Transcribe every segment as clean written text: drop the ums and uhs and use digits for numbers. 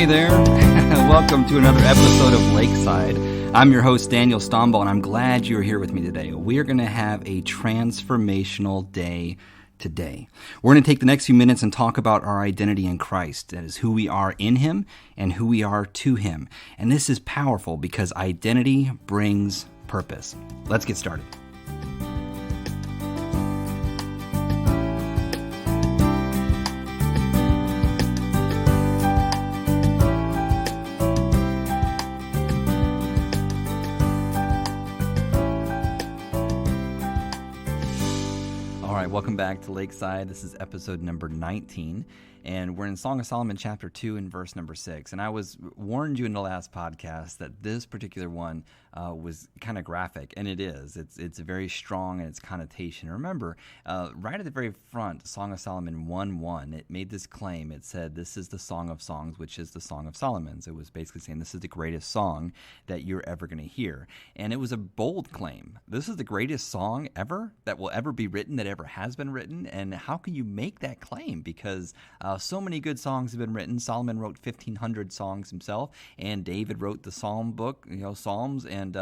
Hey there, welcome to another episode of Lakeside. I'm your host, Daniel Stomball, and I'm glad you're here with me today. We're going to have a transformational day today. We're going to take the next few minutes and talk about our identity in Christ. That is who we are in Him and who we are to Him. And this is powerful because identity brings purpose. Let's get started. Welcome back to Lakeside. This is episode number 19, and we're in Song of Solomon chapter 2 and verse number 6. And I warned you in the last podcast that this particular one was kind of graphic, and it is. It's very strong in its connotation. Remember, right at the very front, Song of Solomon 1:1, it made this claim. It said, "This is the Song of Songs, which is the Song of Solomon's." It was basically saying this is the greatest song that you're ever going to hear. And it was a bold claim. This is the greatest song ever that will ever be written, that ever has been written. And how can you make that claim? Because so many good songs have been written. Solomon wrote 1,500 songs himself, and David wrote the Psalm book, Psalms, and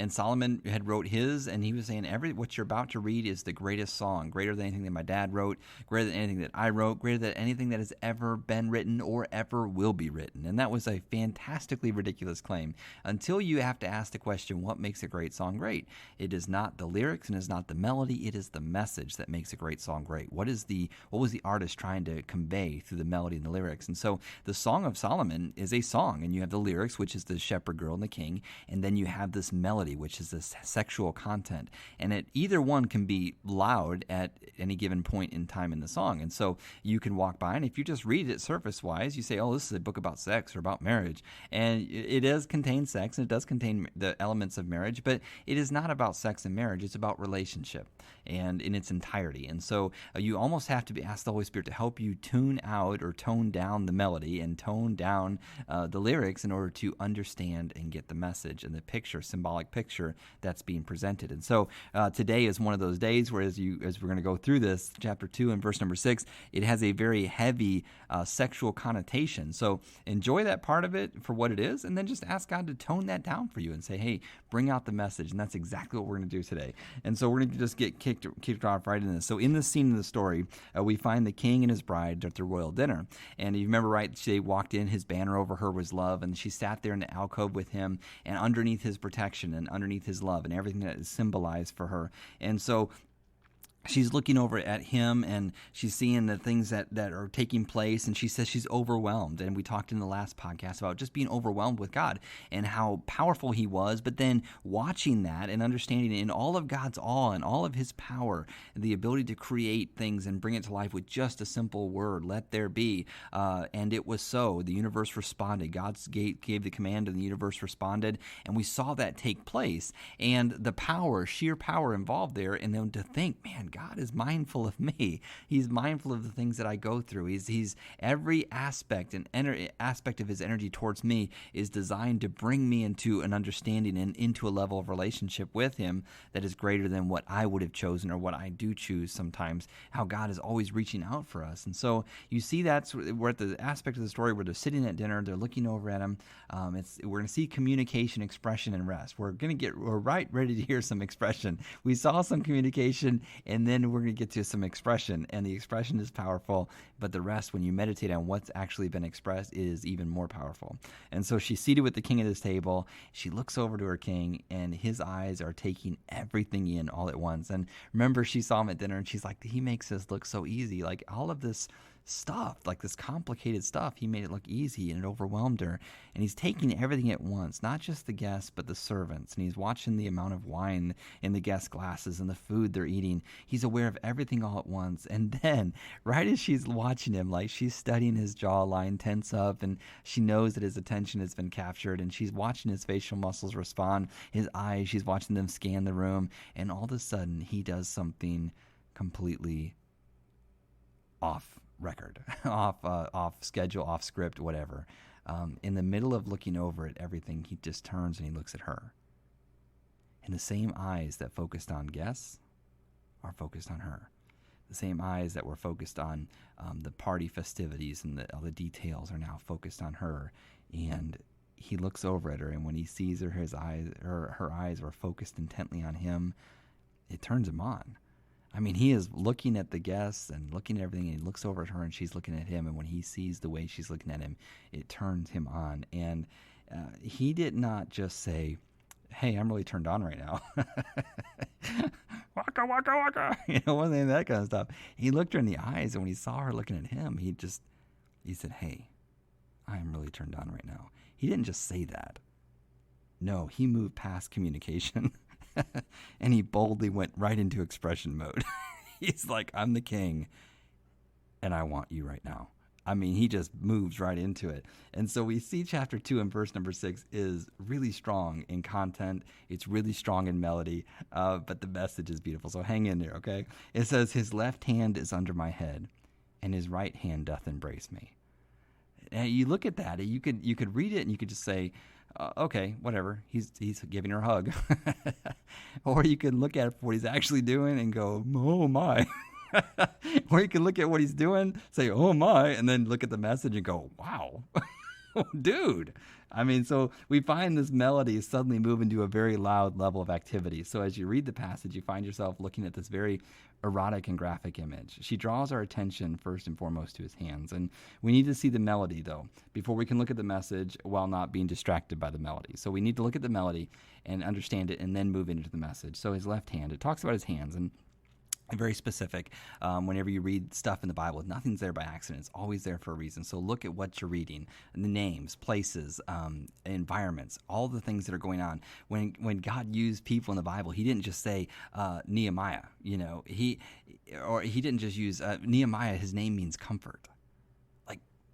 Solomon had wrote his, and he was saying what you're about to read is the greatest song, greater than anything that my dad wrote, greater than anything that I wrote, greater than anything that has ever been written or ever will be written. And that was a fantastically ridiculous claim until you have to ask the question, what makes a great song great? It is not the lyrics and it is not the melody, it is the message that makes a great song great. What was the artist trying to convey through the melody and the lyrics? And so the Song of Solomon is a song, and you have the lyrics, which is the shepherd girl and the king, and then you have this melody, which is this sexual content. And either one can be loud at any given point in time in the song. And so you can walk by, and if you just read it surface-wise, you say, oh, this is a book about sex or about marriage. And it does contain sex, and it does contain the elements of marriage, but it is not about sex and marriage. It's about relationship and in its entirety. And so you almost have to ask the Holy Spirit to help you tune out or tone down the melody and tone down the lyrics in order to understand and get the message and the picture, symbolic picture that's being presented. And so today is one of those days where as we're going to go through this, chapter 2 and verse number 6, it has a very heavy sexual connotation. So enjoy that part of it for what it is, and then just ask God to tone that down for you and say, hey, bring out the message. And that's exactly what we're going to do today. And so we're going to just get kicked off right in this. So in this scene of the story, we find the king and his bride at their royal dinner. And you remember, right, she walked in, his banner over her was love, and she sat there in the alcove with him, and underneath his protection and underneath his love and everything that is symbolized for her. And so she's looking over at him, and she's seeing the things that are taking place, and she says she's overwhelmed. And we talked in the last podcast about just being overwhelmed with God and how powerful He was, but then watching that and understanding in all of God's awe and all of His power, the ability to create things and bring it to life with just a simple word, let there be. And it was so. The universe responded. God gave the command, and the universe responded, and we saw that take place. And the power, sheer power involved there, and then to think, man, God is mindful of me. He's mindful of the things that I go through. He's every aspect and aspect of His energy towards me is designed to bring me into an understanding and into a level of relationship with Him that is greater than what I would have chosen or what I do choose sometimes, how God is always reaching out for us. And so you see we're at the aspect of the story where they're sitting at dinner, they're looking over at Him. We're going to see communication, expression, and rest. We're right ready to hear some expression. We saw some communication, and then we're going to get to some expression, and the expression is powerful, but the rest, when you meditate on what's actually been expressed, is even more powerful. And so she's seated with the king at his table. She looks over to her king, and his eyes are taking everything in all at once. And remember, she saw him at dinner, and she's like, he makes this look so easy. Like all of this stuff, like this complicated stuff, he made it look easy, and it overwhelmed her. And he's taking everything at once, not just the guests, but the servants. And he's watching the amount of wine in the guest glasses and the food they're eating. He's aware of everything all at once. And then, right as she's watching him, like she's studying his jawline tense up, and she knows that his attention has been captured, and she's watching his facial muscles respond, his eyes, she's watching them scan the room, and all of a sudden, he does something completely off record, off schedule, off script, whatever. In the middle of looking over at everything, he just turns and he looks at her. And the same eyes that focused on guests are focused on her. The same eyes that were focused on the party festivities and all the details are now focused on her. And he looks over at her, and when he sees her, her eyes were focused intently on him. It turns him on. I mean, he is looking at the guests and looking at everything, and he looks over at her, and she's looking at him. And when he sees the way she's looking at him, it turns him on. And he did not just say, "Hey, I'm really turned on right now." Waka, waka, waka. Wasn't any of that kind of stuff. He looked her in the eyes, and when he saw her looking at him, he said, "Hey, I am really turned on right now." He didn't just say that. No, he moved past communication, and he boldly went right into expression mode. He's like, "I'm the king, and I want you right now." I mean, he just moves right into it. And so we see chapter 2 and verse number 6 is really strong in content. It's really strong in melody, but the message is beautiful. So hang in there, okay? It says, "His left hand is under my head, and his right hand doth embrace me." And you look at that, you could read it, and you could just say, okay, whatever, he's giving her a hug. Or you could look at it for what he's actually doing and go, "Oh my." Or you can look at what he's doing, say, "Oh my," and then look at the message and go, "Wow." Dude. I mean, so we find this melody suddenly move into a very loud level of activity. So as you read the passage, you find yourself looking at this very erotic and graphic image. She draws our attention first and foremost to his hands. And we need to see the melody, though, before we can look at the message while not being distracted by the melody. So we need to look at the melody and understand it and then move into the message. So his left hand, it talks about his hands, and very specific. Whenever you read stuff in the Bible, nothing's there by accident. It's always there for a reason. So look at what you're reading, the names, places, environments, all the things that are going on. When God used people in the Bible, he didn't just say Nehemiah. He didn't just use Nehemiah. His name means comfort.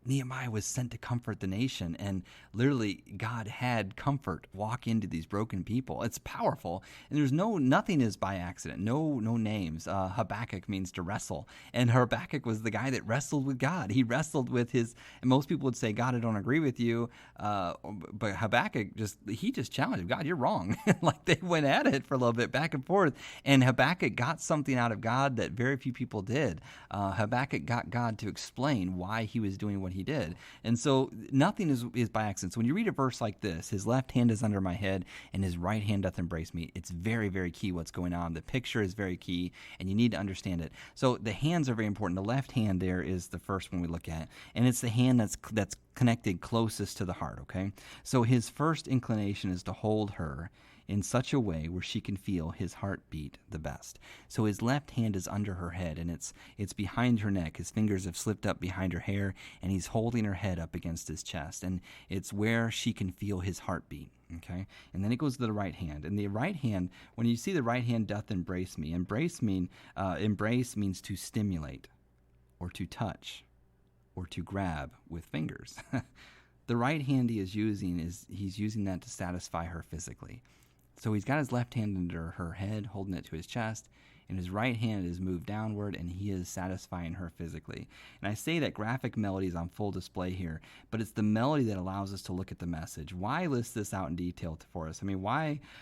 Nehemiah was sent to comfort the nation, and literally God had comfort walk into these broken people. It's powerful, and nothing is by accident. No names. Habakkuk means to wrestle, and Habakkuk was the guy that wrestled with God. He wrestled with his, and most people would say, "God, I don't agree with you," but Habakkuk just challenged him. "God, you're wrong." Like they went at it for a little bit, back and forth, and Habakkuk got something out of God that very few people did. Habakkuk got God to explain why he was doing what he did. And so nothing is by accident. So when you read a verse like this, "His left hand is under my head and his right hand doth embrace me," it's very, very key what's going on. The picture is very key, and you need to understand it. So the hands are very important. The left hand there is the first one we look at, and it's the hand that's connected closest to the heart, okay? So his first inclination is to hold her in such a way where she can feel his heartbeat the best. So his left hand is under her head, and it's behind her neck. His fingers have slipped up behind her hair, and he's holding her head up against his chest, and it's where she can feel his heartbeat. Okay, and then it goes to the right hand, and the right hand. When you see the right hand doth embrace me, embrace means to stimulate, or to touch, or to grab with fingers. The right hand he's using that to satisfy her physically. So he's got his left hand under her head, holding it to his chest, and his right hand is moved downward, and he is satisfying her physically. And I say that graphic melody is on full display here, but it's the melody that allows us to look at the message. Why list this out in detail for us? I mean,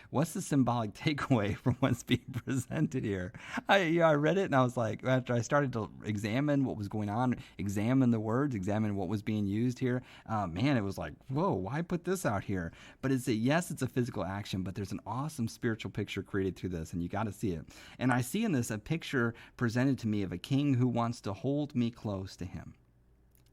what's the symbolic takeaway from what's being presented here? I read it, and I was like, after I started to examine what was going on, examine the words, examine what was being used here, it was like, whoa, why put this out here? But it's a physical action, but there's an awesome spiritual picture created through this, and you got to see it. And I see in this a picture presented to me of a king who wants to hold me close to him.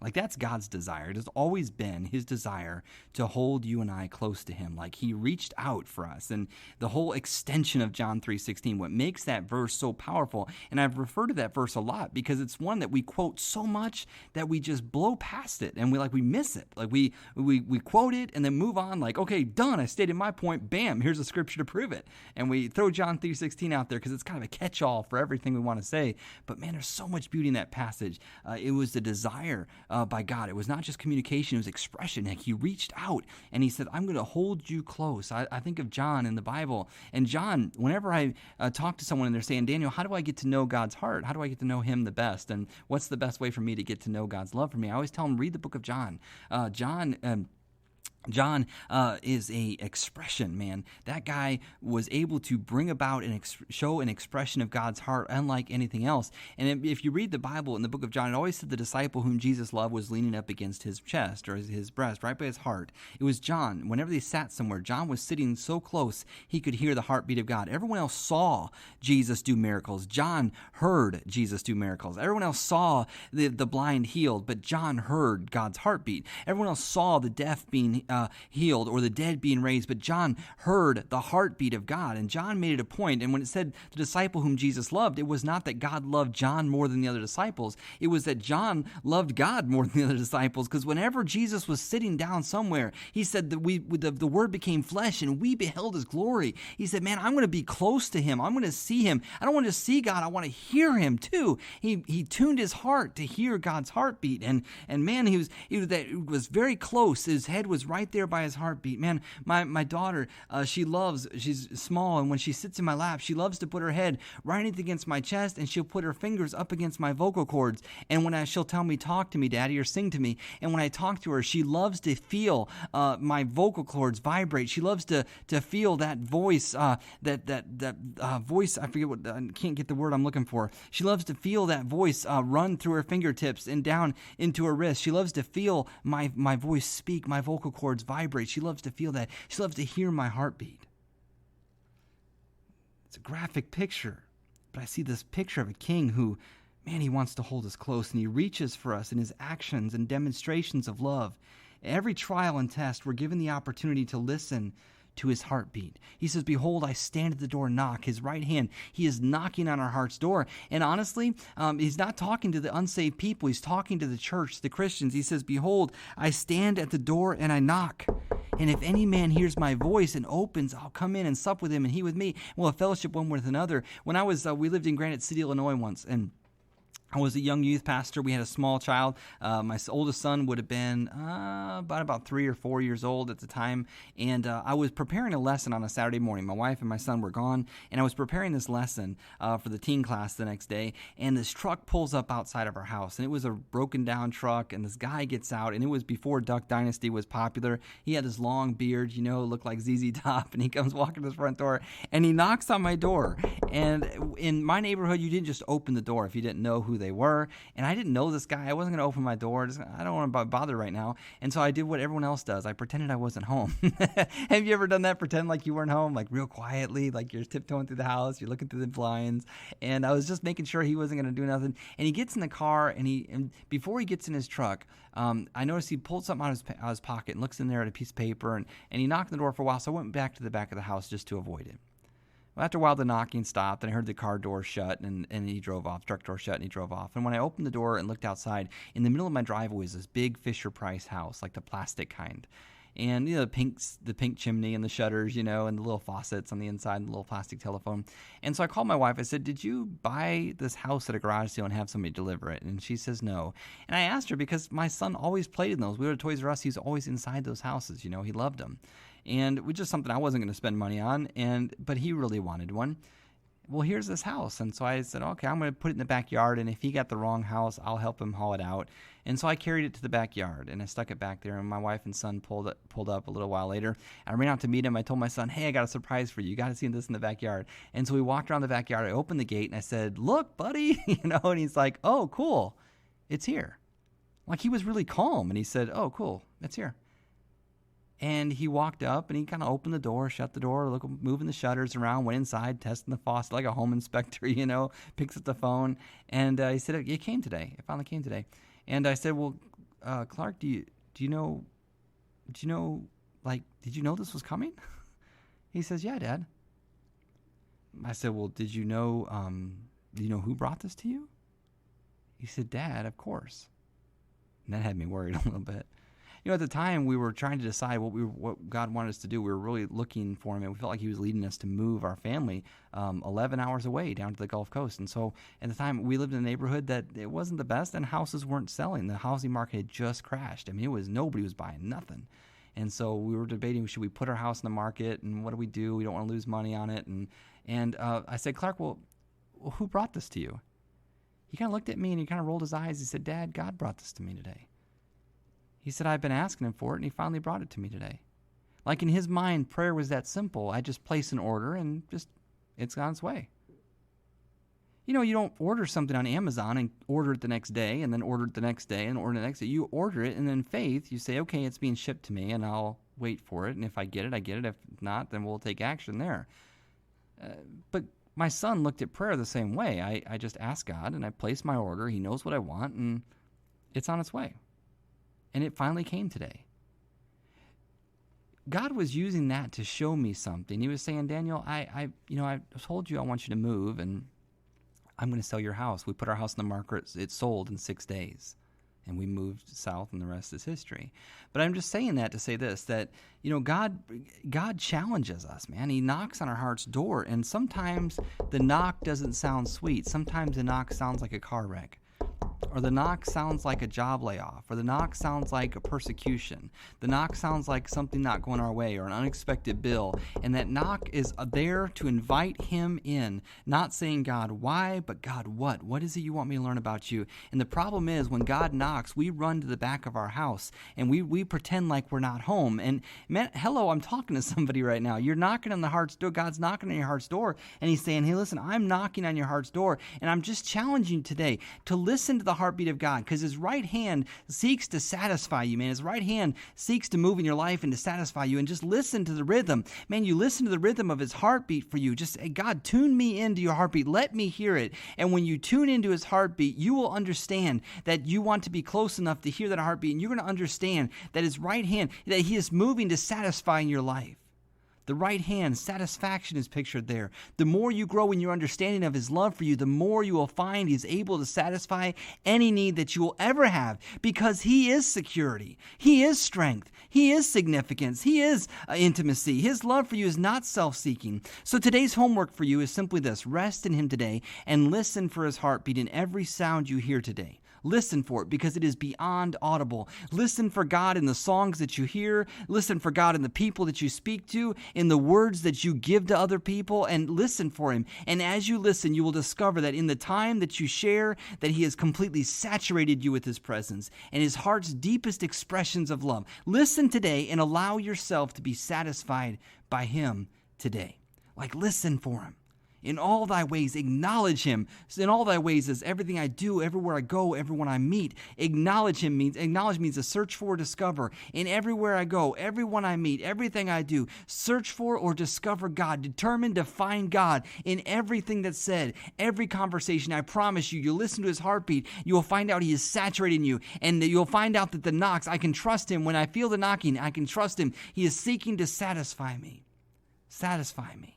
Like, that's God's desire. It has always been his desire to hold you and I close to him. Like, he reached out for us. And the whole extension of John 3:16, what makes that verse so powerful, and I've referred to that verse a lot because it's one that we quote so much that we just blow past it and we miss it. Like, we quote it and then move on, like, okay, done, I stated my point, bam, here's a scripture to prove it. And we throw John 3:16 out there because it's kind of a catch-all for everything we want to say. But man, there's so much beauty in that passage. It was the desire by God. It was not just communication, it was expression. Like, he reached out and he said, "I'm going to hold you close." I think of John in the Bible. And John, whenever I talk to someone and they're saying, "Daniel, how do I get to know God's heart? How do I get to know him the best? And what's the best way for me to get to know God's love for me?" I always tell them, read the book of John. John is a expression, man. That guy was able to bring about and show an expression of God's heart unlike anything else. And if you read the Bible in the book of John, it always said the disciple whom Jesus loved was leaning up against his chest or his breast, right by his heart. It was John. Whenever they sat somewhere, John was sitting so close he could hear the heartbeat of God. Everyone else saw Jesus do miracles. John heard Jesus do miracles. Everyone else saw the blind healed, but John heard God's heartbeat. Everyone else saw the deaf being healed or the dead being raised, but John heard the heartbeat of God. And John made it a point, and when it said the disciple whom Jesus loved, it was not that God loved John more than the other disciples. It was that John loved God more than the other disciples, because whenever Jesus was sitting down somewhere, he said that the Word became flesh and we beheld his glory. He said, man, I'm going to be close to him. I'm going to see him. I don't want to see God. I want to hear him too. He tuned his heart to hear God's heartbeat. And man, he was very close. His head was right there by his heartbeat. Man, my daughter, she's small, and when she sits in my lap, she loves to put her head right against my chest, and she'll put her fingers up against my vocal cords. And she'll tell me, talk to me, Daddy, or sing to me. And when I talk to her, she loves to feel my vocal cords vibrate. She loves to feel that voice, voice. I forget what, I can't get the word I'm looking for. She loves to feel that voice run through her fingertips and down into her wrist. She loves to feel my voice speak, my vocal cords vibrate. She loves to feel that. She loves to hear my heartbeat. It's a graphic picture, but I see this picture of a king who, man, he wants to hold us close, and he reaches for us in his actions and demonstrations of love. Every trial and test, we're given the opportunity to listen to his heartbeat. He says, behold, I stand at the door and knock. His right hand, he is knocking on our heart's door. And honestly, he's not talking to the unsaved people. He's talking to the church, the Christians. He says, behold, I stand at the door and I knock. And if any man hears my voice and opens, I'll come in and sup with him and he with me. We'll have fellowship one with another. When I was, we lived in Granite City, Illinois once, and I was a young youth pastor. We had a small child. My oldest son would have been about 3 or 4 years old at the time. And I was preparing a lesson on a Saturday morning. My wife and my son were gone, and I was preparing this lesson for the teen class the next day. And this truck pulls up outside of our house, and it was a broken down truck. And this guy gets out, and it was before Duck Dynasty was popular. He had this long beard, looked like ZZ Top, and he comes walking to the front door, and he knocks on my door. And in my neighborhood, you didn't just open the door if you didn't know who they were, and I didn't know this guy. I wasn't going to open my door. I don't want to bother right now. And so I did what everyone else does. I pretended I wasn't home. Have you ever done that? Pretend like you weren't home, like real quietly, like you're tiptoeing through the house, you're looking through the blinds. And I was just making sure he wasn't going to do nothing. And he gets in the car, and before he gets in his truck, I noticed he pulled something out of his pocket and looks in there at a piece of paper, and he knocked on the door for a while. So I went back to the back of the house just to avoid it. After a while, the knocking stopped, and I heard the car door shut, and he drove off. Truck door shut, and he drove off. And when I opened the door and looked outside, in the middle of my driveway was this big Fisher-Price house, like the plastic kind. And, the pink chimney and the shutters, and the little faucets on the inside and the little plastic telephone. And so I called my wife. I said, did you buy this house at a garage sale and have somebody deliver it? And she says no. And I asked her because my son always played in those. We were at Toys R Us. He was always inside those houses. He loved them. And it was just something I wasn't going to spend money on, but he really wanted one. Well, here's this house. And so I said, okay, I'm going to put it in the backyard, and if he got the wrong house, I'll help him haul it out. And so I carried it to the backyard, and I stuck it back there, and my wife and son pulled up a little while later. I ran out to meet him. I told my son, hey, I got a surprise for you. You got to see this in the backyard. And so we walked around the backyard. I opened the gate, and I said, look, buddy, and he's like, oh, cool, it's here. Like, he was really calm, and he said, oh, cool, it's here. And he walked up, and he kind of opened the door, shut the door, moving the shutters around, went inside, testing the faucet like a home inspector, picks up the phone. And he said, it came today. It finally came today. And I said, well, Clark, did you know this was coming? He says, yeah, Dad. I said, well, did you know who brought this to you? He said, Dad, of course. And that had me worried a little bit. At the time, we were trying to decide what God wanted us to do. We were really looking for him, and we felt like he was leading us to move our family 11 hours away down to the Gulf Coast. And so at the time, we lived in a neighborhood that it wasn't the best, and houses weren't selling. The housing market had just crashed. I mean, nobody was buying nothing. And so we were debating, should we put our house in the market, and what do we do? We don't want to lose money on it. And I said, Clark, well, who brought this to you? He kind of looked at me, and he kind of rolled his eyes. He said, Dad, God brought this to me today. He said, I've been asking him for it, and he finally brought it to me today. Like in his mind, prayer was that simple. I just place an order and it's on its way. You know, you don't order something on Amazon and order it the next day and then order it the next day and order it the next day. You order it, and then in faith, you say, okay, it's being shipped to me, and I'll wait for it. And if I get it, I get it. If not, then we'll take action there. But my son looked at prayer the same way. I just ask God, and I place my order. He knows what I want, and it's on its way. And it finally came today. God was using that to show me something. He was saying, Daniel, I told you I want you to move, and I'm going to sell your house. We put our house in the market. It sold in 6 days, and we moved south, and the rest is history. But I'm just saying that to say this, that, you know, God challenges us, man. He knocks on our heart's door, and sometimes the knock doesn't sound sweet. Sometimes the knock sounds like a car wreck. Or the knock sounds like a job layoff, or the knock sounds like a persecution. The knock sounds like something not going our way, or an unexpected bill. And that knock is there to invite him in, not saying, God, why, but God, what? What is it you want me to learn about you? And the problem is, when God knocks, we run to the back of our house, and we pretend like we're not home. And man, hello, I'm talking to somebody right now. You're knocking on the heart's door. God's knocking on your heart's door, and he's saying, hey, listen, I'm knocking on your heart's door, and I'm just challenging you today to listen to the heartbeat of God, because his right hand seeks to satisfy you, man. His right hand seeks to move in your life and to satisfy you, and just listen to the rhythm. Man, you listen to the rhythm of his heartbeat for you. Just, hey, God, tune me into your heartbeat. Let me hear it. And when you tune into his heartbeat, you will understand that you want to be close enough to hear that heartbeat, and you're going to understand that his right hand, that he is moving to satisfy in your life. The right hand, satisfaction is pictured there. The more you grow in your understanding of his love for you, the more you will find he's able to satisfy any need that you will ever have, because he is security. He is strength. He is significance. He is intimacy. His love for you is not self-seeking. So today's homework for you is simply this: rest in him today and listen for his heartbeat in every sound you hear today. Listen for it, because it is beyond audible. Listen for God in the songs that you hear. Listen for God in the people that you speak to, in the words that you give to other people, and listen for him. And as you listen, you will discover that in the time that you share, that he has completely saturated you with his presence and his heart's deepest expressions of love. Listen today and allow yourself to be satisfied by him today. Like, listen for him. In all thy ways, acknowledge him. In all thy ways is everything I do, everywhere I go, everyone I meet. Acknowledge means to search for or discover. In everywhere I go, everyone I meet, everything I do, search for or discover God. Determined to find God in everything that's said, every conversation. I promise you, listen to his heartbeat, you will find out he is saturating you, and you'll find out that the knocks, I can trust him. When I feel the knocking, I can trust him. He is seeking to satisfy me. Satisfy me.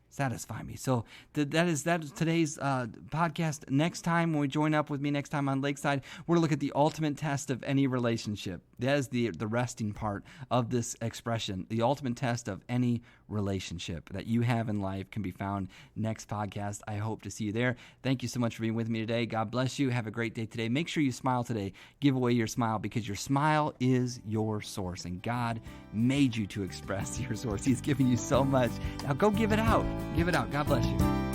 Satisfy me. So that is today's podcast. Next time, when we join up with me next time on Lakeside, we're going to look at the ultimate test of any relationship. That is the resting part of this expression. The ultimate test of any relationship that you have in life can be found next podcast. I hope to see you there. Thank you so much for being with me today. God bless you. Have a great day today. Make sure you smile today. Give away your smile, because your smile is your source, and God made you to express your source. He's given you so much. Now go give it out. Give it out. God bless you.